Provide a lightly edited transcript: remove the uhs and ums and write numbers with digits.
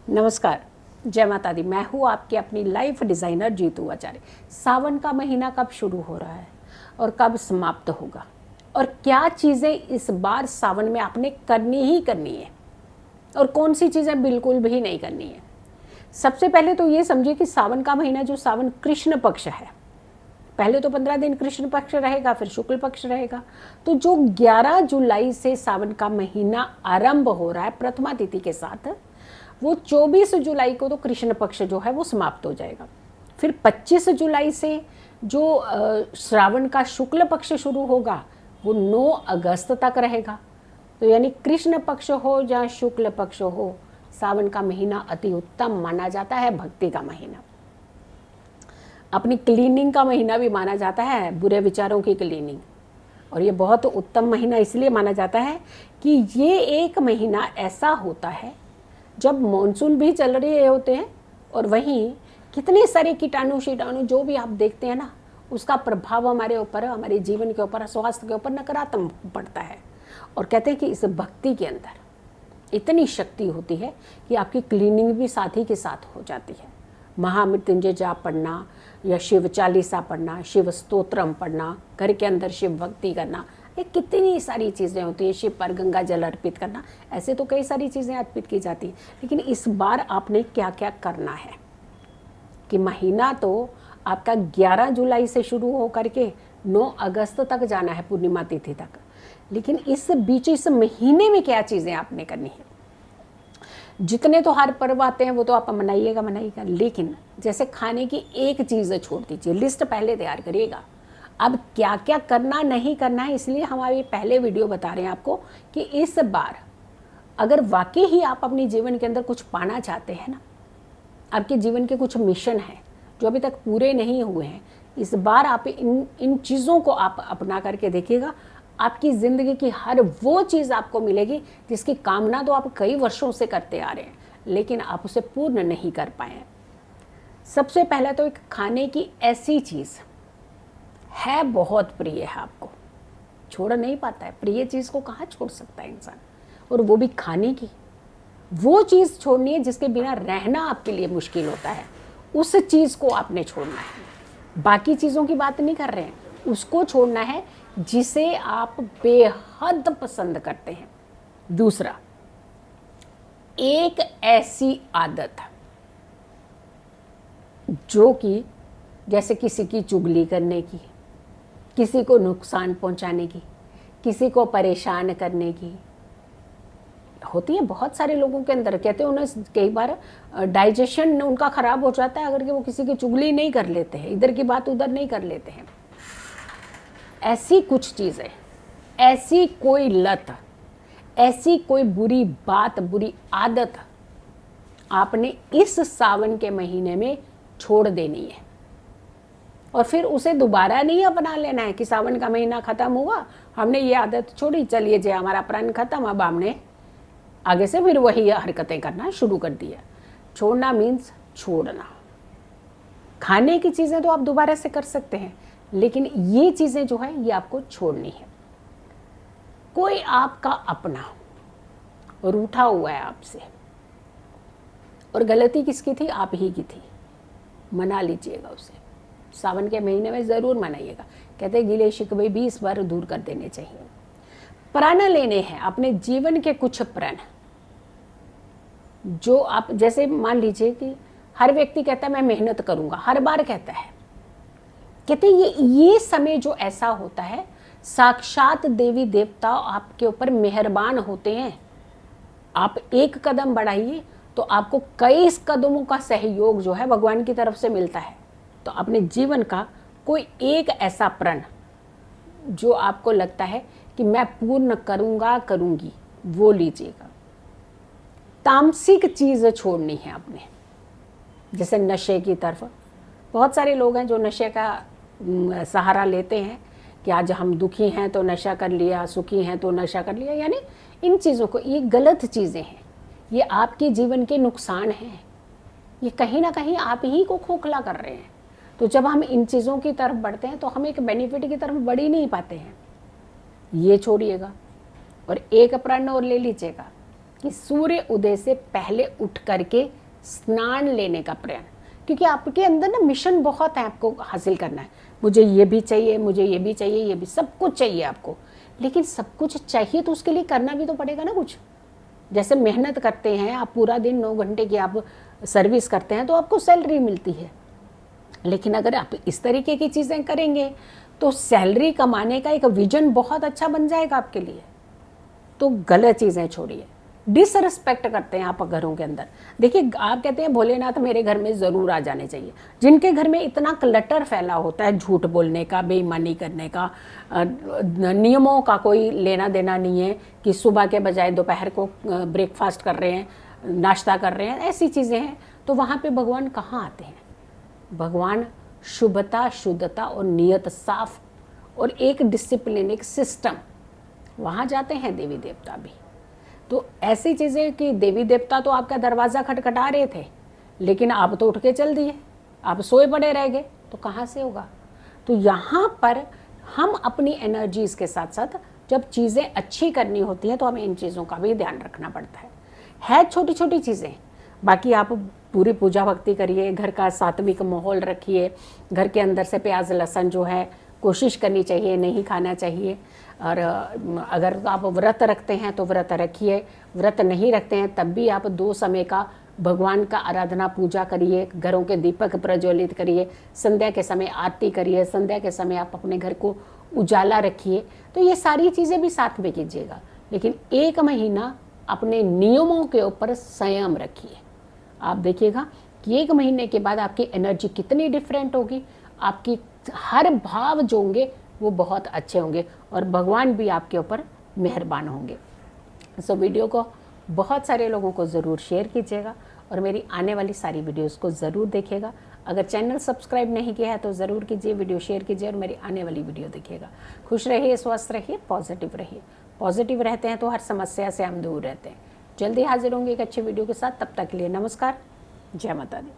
नमस्कार, जय माता दी। मैं हूँ आपकी अपनी लाइफ डिज़ाइनर जीतू आचार्य। सावन का महीना कब शुरू हो रहा है और कब समाप्त होगा, और क्या चीज़ें इस बार सावन में आपने करनी ही करनी है और कौन सी चीज़ें बिल्कुल भी नहीं करनी है। सबसे पहले तो ये समझिए कि सावन का महीना जो सावन कृष्ण पक्ष है, पहले तो 15 दिन कृष्ण पक्ष रहेगा, फिर शुक्ल पक्ष रहेगा। तो जो 11 जुलाई से सावन का महीना आरंभ हो रहा है प्रथमा तिथि के साथ, वो 24 जुलाई को तो कृष्ण पक्ष जो है वो समाप्त हो जाएगा। फिर 25 जुलाई से जो श्रावण का शुक्ल पक्ष शुरू होगा वो 9 अगस्त तक रहेगा। तो यानी कृष्ण पक्ष हो या शुक्ल पक्ष हो, सावन का महीना अति उत्तम माना जाता है, भक्ति का महीना, अपनी क्लीनिंग का महीना भी माना जाता है, बुरे विचारों की क्लीनिंग। और ये बहुत उत्तम महीना इसलिए माना जाता है कि ये एक महीना ऐसा होता है जब मॉनसून भी चल रहे होते हैं और वहीं कितने सारे कीटाणु जो भी आप देखते हैं ना, उसका प्रभाव हमारे ऊपर, हमारे जीवन के ऊपर, स्वास्थ्य के ऊपर नकारात्मक पड़ता है। और कहते हैं कि इस भक्ति के अंदर इतनी शक्ति होती है कि आपकी क्लीनिंग भी साथ ही के साथ हो जाती है। महामृत्युंजय जाप पढ़ना या शिव चालीसा पढ़ना, शिव स्तोत्रम पढ़ना, घर के अंदर शिव भक्ति करना, ये कितनी सारी चीज़ें होती हैं। शिव पर गंगा जल अर्पित करना, ऐसे तो कई सारी चीज़ें अर्पित की जाती हैं। लेकिन इस बार आपने क्या क्या करना है कि महीना तो आपका 11 जुलाई से शुरू हो करके 9 अगस्त तक जाना है, पूर्णिमा तिथि तक। लेकिन इस बीच, इस महीने में क्या चीज़ें आपने करनी है। जितने तो हर पर्व आते हैं वो तो आप मनाइएगा, लेकिन जैसे खाने की एक चीज़ छोड़ दीजिए, लिस्ट पहले तैयार करिएगा। अब क्या क्या करना नहीं करना है, इसलिए हम अभी पहले वीडियो बता रहे हैं आपको कि इस बार अगर वाकई ही आप अपने जीवन के अंदर कुछ पाना चाहते हैं ना, आपके जीवन के कुछ मिशन हैं जो अभी तक पूरे नहीं हुए हैं, इस बार आप इन चीज़ों को आप अपना करके देखिएगा। आपकी ज़िंदगी की हर वो चीज़ आपको मिलेगी जिसकी कामना तो आप कई वर्षों से करते आ रहे हैं, लेकिन आप उसे पूर्ण नहीं कर पाए। सबसे पहला तो एक खाने की ऐसी चीज़ है, बहुत प्रिय है, आपको छोड़ नहीं पाता है। प्रिय चीज़ को कहाँ छोड़ सकता है इंसान, और वो भी खाने की। वो चीज़ छोड़नी है जिसके बिना रहना आपके लिए मुश्किल होता है, उस चीज़ को आपने छोड़ना है। बाकी चीज़ों की बात नहीं कर रहे हैं, उसको छोड़ना है जिसे आप बेहद पसंद करते हैं। दूसरा, एक ऐसी आदत जो कि जैसे किसी की चुगली करने की, किसी को नुकसान पहुंचाने की, किसी को परेशान करने की होती है बहुत सारे लोगों के अंदर। कहते हैं उन्हें कई बार डाइजेशन उनका खराब हो जाता है अगर कि वो किसी की चुगली नहीं कर लेते हैं, इधर की बात उधर नहीं कर लेते हैं। ऐसी कुछ चीज़ें, ऐसी कोई लत, ऐसी कोई बुरी बात, बुरी आदत आपने इस सावन के महीने में छोड़ देनी है। और फिर उसे दोबारा नहीं अपना लेना है कि सावन का महीना खत्म हुआ, हमने ये आदत छोड़ी, चलिए जे हमारा प्रण खत्म, अब हमने आगे से फिर वही हरकतें करना शुरू कर दिया। छोड़ना मीन्स छोड़ना। खाने की चीज़ें तो आप दोबारा से कर सकते हैं, लेकिन ये चीज़ें जो है ये आपको छोड़नी है। कोई आपका अपना रूठा हुआ है आपसे, और गलती किसकी थी? आप ही की थी। मना लीजिएगा उसे, सावन के महीने में ज़रूर मनाइएगा। कहते हैं गिले शिकवे भी इस बार दूर कर देने चाहिए। प्रण लेने हैं अपने जीवन के, कुछ प्रण जो आप, जैसे मान लीजिए कि हर व्यक्ति कहता है मैं मेहनत करूंगा, हर बार कहता है। कहते ये समय जो ऐसा होता है, साक्षात देवी देवता आपके ऊपर मेहरबान होते हैं। आप एक कदम बढ़ाइए तो आपको कई कदमों का सहयोग जो है भगवान की तरफ से मिलता है। तो अपने जीवन का कोई एक ऐसा प्रण जो आपको लगता है कि मैं पूर्ण करूंगा, करूंगी, वो लीजिएगा। तामसिक चीज़ छोड़नी है आपने, जैसे नशे की तरफ। बहुत सारे लोग हैं जो नशे का सहारा लेते हैं कि आज हम दुखी हैं तो नशा कर लिया, सुखी हैं तो नशा कर लिया। यानी इन चीज़ों को, ये गलत चीज़ें हैं, ये आपके जीवन के नुकसान हैं, ये कहीं ना कहीं आप ही को खोखला कर रहे हैं। तो जब हम इन चीज़ों की तरफ बढ़ते हैं तो हम एक बेनिफिट की तरफ बढ़ ही नहीं पाते हैं। ये छोड़िएगा। और एक प्रण और ले लीजिएगा कि सूर्य उदय से पहले उठ करके स्नान लेने का प्रयास, क्योंकि आपके अंदर ना मिशन बहुत है आपको हासिल करना है। मुझे ये भी चाहिए, मुझे ये भी चाहिए, ये भी, सब कुछ चाहिए आपको। लेकिन सब कुछ चाहिए तो उसके लिए करना भी तो पड़ेगा ना कुछ। जैसे मेहनत करते हैं आप, पूरा दिन 9 घंटे की आप सर्विस करते हैं तो आपको सैलरी मिलती है। लेकिन अगर आप इस तरीके की चीज़ें करेंगे तो सैलरी कमाने का एक विजन बहुत अच्छा बन जाएगा आपके लिए। तो गलत चीज़ें छोड़िए। डिसरिस्पेक्ट करते हैं आप घरों के अंदर। देखिए, आप कहते हैं भोलेनाथ मेरे घर में ज़रूर आ जाने चाहिए। जिनके घर में इतना क्लटर फैला होता है, झूठ बोलने का, बेईमानी करने का, नियमों का कोई लेना देना नहीं है कि सुबह के बजाय दोपहर को ब्रेकफास्ट कर रहे हैं, नाश्ता कर रहे हैं, ऐसी चीज़ें हैं, तो वहाँ पे भगवान कहाँ आते हैं? भगवान शुभता, शुद्धता और नियत साफ और एक डिसिप्लिन, एक सिस्टम, वहाँ जाते हैं देवी देवता भी। तो ऐसी चीज़ें कि देवी देवता तो आपका दरवाज़ा खटखटा रहे थे, लेकिन आप तो उठ के चल दिए, आप सोए पड़े रह गए, तो कहाँ से होगा? तो यहाँ पर हम अपनी एनर्जीज़ के साथ साथ जब चीज़ें अच्छी करनी होती हैं तो हमें इन चीज़ों का भी ध्यान रखना पड़ता है छोटी छोटी चीज़ें। बाकी आप पूरी पूजा भक्ति करिए, घर का सात्विक माहौल रखिए, घर के अंदर से प्याज लहसुन जो है कोशिश करनी चाहिए, नहीं खाना चाहिए। और अगर आप व्रत रखते हैं तो व्रत रखिए, व्रत नहीं रखते हैं तब भी आप 2 समय का भगवान का आराधना पूजा करिए, घरों के दीपक प्रज्वलित करिए, संध्या के समय आरती करिए, संध्या के समय आप अपने घर को उजाला रखिए। तो ये सारी चीज़ें भी साथ में कीजिएगा, लेकिन 1 महीना अपने नियमों के ऊपर संयम रखिए। आप देखिएगा कि 1 महीने के बाद आपकी एनर्जी कितनी डिफरेंट होगी, आपकी हर भाव जो होंगे वो बहुत अच्छे होंगे और भगवान भी आपके ऊपर मेहरबान होंगे। सो वीडियो को बहुत सारे लोगों को ज़रूर शेयर कीजिएगा और मेरी आने वाली सारी वीडियोस को ज़रूर देखिएगा। अगर चैनल सब्सक्राइब नहीं किया है तो ज़रूर कीजिए, वीडियो शेयर कीजिए और मेरी आने वाली वीडियो देखिएगा। खुश रहिए, स्वस्थ रहिए, पॉजिटिव रहिए। पॉजिटिव रहते हैं तो हर समस्या से हम दूर रहते हैं। जल्दी हाजिर होंगे एक अच्छे वीडियो के साथ। तब तक के लिए नमस्कार, जय माता दी।